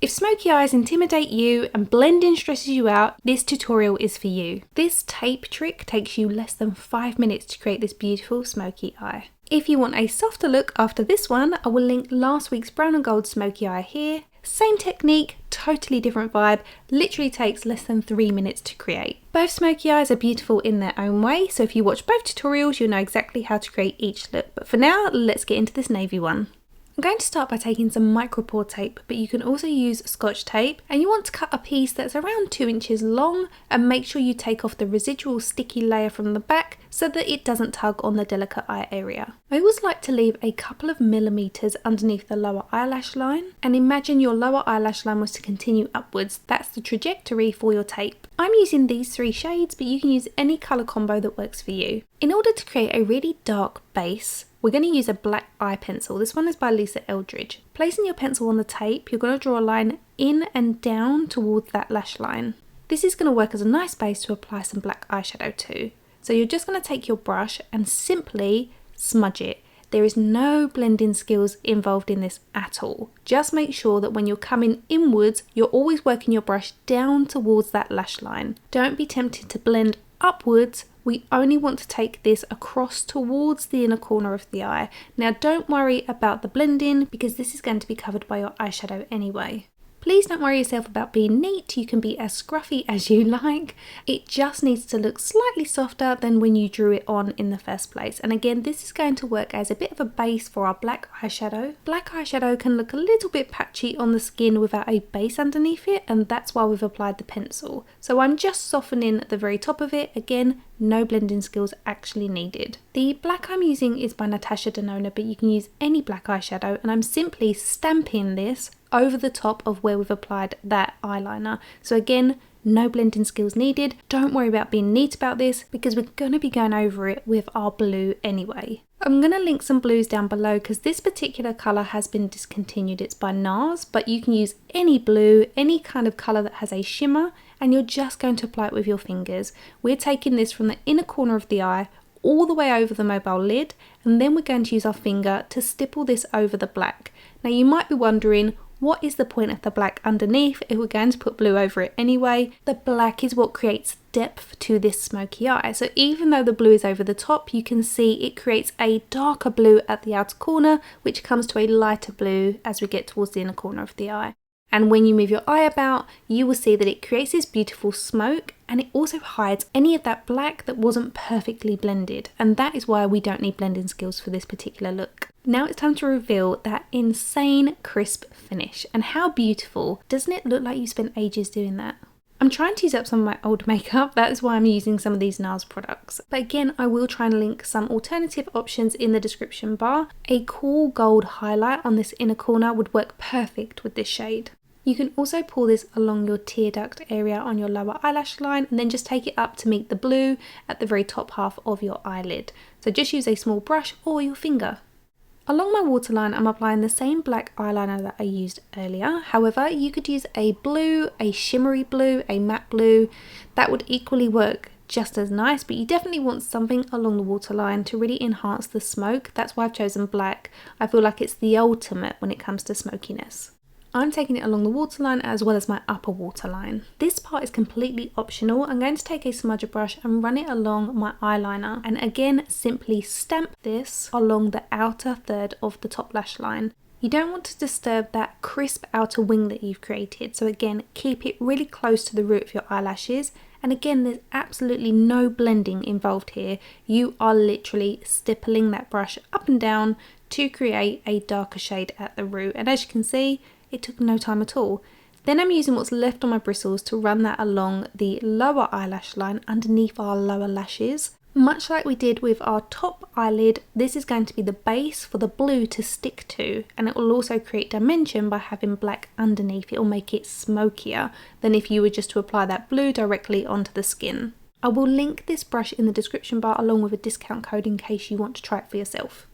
If smoky eyes intimidate you and blending stresses you out, this tutorial is for you. This tape trick takes you less than 5 minutes to create this beautiful smoky eye. If you want a softer look after this one, I will link last week's brown and gold smoky eye here. Same technique, totally different vibe, literally takes less than 3 minutes to create. Both smoky eyes are beautiful in their own way, so if you watch both tutorials, you'll know exactly how to create each look. But for now, let's get into this navy one. I'm going to start by taking some Micropore tape, but you can also use Scotch Tape, and you want to cut a piece that's around 2 inches long and make sure you take off the residual sticky layer from the back so that it doesn't tug on the delicate eye area. I always like to leave a couple of millimeters underneath the lower eyelash line, and imagine your lower eyelash line was to continue upwards. That's the trajectory for your tape. I'm using these 3 shades, but you can use any colour combo that works for you. In order to create a really dark base, we're going to use a black eye pencil. This one is by Eldridge. Placing your pencil on the tape, you're going to draw a line in and down towards that lash line. This is going to work as a nice base to apply some black eyeshadow to. So you're just going to take your brush and simply smudge it. There is no blending skills involved in this at all. Just make sure that when you're coming inwards, you're always working your brush down towards that lash line. Don't be tempted to blend upwards. We only want to take this across towards the inner corner of the eye. Now don't worry about the blending because this is going to be covered by your eyeshadow anyway. Please don't worry yourself about being neat, you can be as scruffy as you like. It just needs to look slightly softer than when you drew it on in the first place. And again, this is going to work as a bit of a base for our black eyeshadow. Black eyeshadow can look a little bit patchy on the skin without a base underneath it, and that's why we've applied the pencil. So I'm just softening the very top of it. Again, no blending skills actually needed. The black I'm using is by Natasha Denona, but you can use any black eyeshadow, and I'm simply stamping this over the top of where we've applied that eyeliner. So again, no blending skills needed. Don't worry about being neat about this because we're going to be going over it with our blue anyway. I'm going to link some blues down below because this particular colour has been discontinued. It's by NARS, but you can use any blue, any kind of colour that has a shimmer, and you're just going to apply it with your fingers. We're taking this from the inner corner of the eye all the way over the mobile lid, and then we're going to use our finger to stipple this over the black. Now you might be wondering, what is the point of the black underneath if we're going to put blue over it anyway? The black is what creates depth to this smoky eye. So even though the blue is over the top, you can see it creates a darker blue at the outer corner, which comes to a lighter blue as we get towards the inner corner of the eye. And when you move your eye about, you will see that it creates this beautiful smoke, and it also hides any of that black that wasn't perfectly blended. And that is why we don't need blending skills for this particular look. Now it's time to reveal that insane crisp finish. And how beautiful. Doesn't it look like you spent ages doing that? I'm trying to use up some of my old makeup, that is why I'm using some of these NARS products. But again, I will try and link some alternative options in the description bar. A cool gold highlight on this inner corner would work perfect with this shade. You can also pull this along your tear duct area on your lower eyelash line and then just take it up to meet the blue at the very top half of your eyelid. So just use a small brush or your finger. Along my waterline, I'm applying the same black eyeliner that I used earlier. However, you could use a blue, a shimmery blue, a matte blue. That would equally work just as nice, but you definitely want something along the waterline to really enhance the smoke. That's why I've chosen black. I feel like it's the ultimate when it comes to smokiness. I'm taking it along the waterline as well as my upper waterline. This part is completely optional. I'm going to take a smudger brush and run it along my eyeliner, and again simply stamp this along the outer third of the top lash line. You don't want to disturb that crisp outer wing that you've created, so again keep it really close to the root of your eyelashes. And again, there's absolutely no blending involved here. You are literally stippling that brush up and down to create a darker shade at the root, and as you can see, it took no time at all. Then I'm using what's left on my bristles to run that along the lower eyelash line underneath our lower lashes. Much like we did with our top eyelid, this is going to be the base for the blue to stick to, and it will also create dimension by having black underneath. It will make it smokier than if you were just to apply that blue directly onto the skin. I will link this brush in the description bar along with a discount code in case you want to try it for yourself.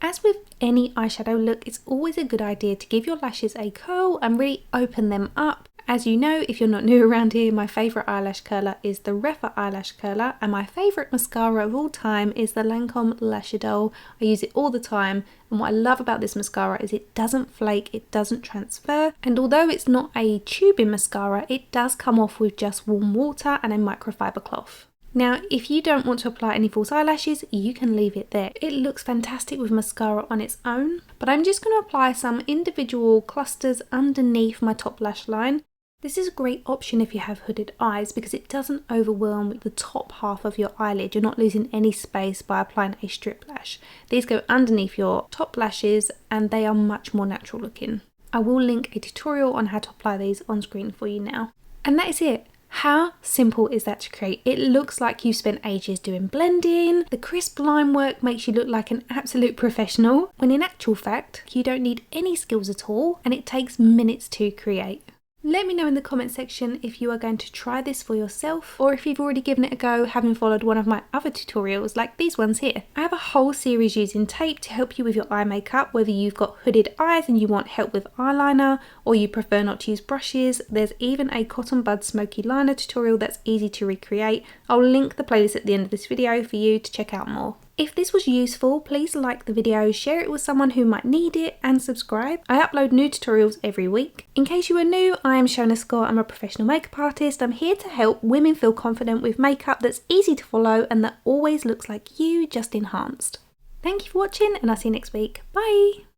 As with any eyeshadow look, it's always a good idea to give your lashes a curl and really open them up As you know, if you're not new around here, my favourite eyelash curler is the Refa eyelash curler, and my favourite mascara of all time is the Lancome Lashadow. I use it all the time, and what I love about this mascara is it doesn't flake, it doesn't transfer, and although it's not a tubing mascara, it does come off with just warm water and a microfiber cloth. Now, if you don't want to apply any false eyelashes, you can leave it there. It looks fantastic with mascara on its own, but I'm just going to apply some individual clusters underneath my top lash line. This is a great option if you have hooded eyes because it doesn't overwhelm the top half of your eyelid. You're not losing any space by applying a strip lash. These go underneath your top lashes and they are much more natural looking. I will link a tutorial on how to apply these on screen for you now. And that is it. How simple is that to create? It looks like you've spent ages doing blending. The crisp line work makes you look like an absolute professional, when in actual fact, you don't need any skills at all and it takes minutes to create. Let me know in the comment section if you are going to try this for yourself or if you've already given it a go having followed one of my other tutorials like these ones here. I have a whole series using tape to help you with your eye makeup, whether you've got hooded eyes and you want help with eyeliner or you prefer not to use brushes. There's even a cotton bud smoky liner tutorial that's easy to recreate. I'll link the playlist at the end of this video for you to check out more. If this was useful, please like the video, share it with someone who might need it, and subscribe. I upload new tutorials every week. In case you are new, I am Shonagh Scott. I'm a professional makeup artist. I'm here to help women feel confident with makeup that's easy to follow and that always looks like you, just enhanced. Thank you for watching, and I'll see you next week. Bye!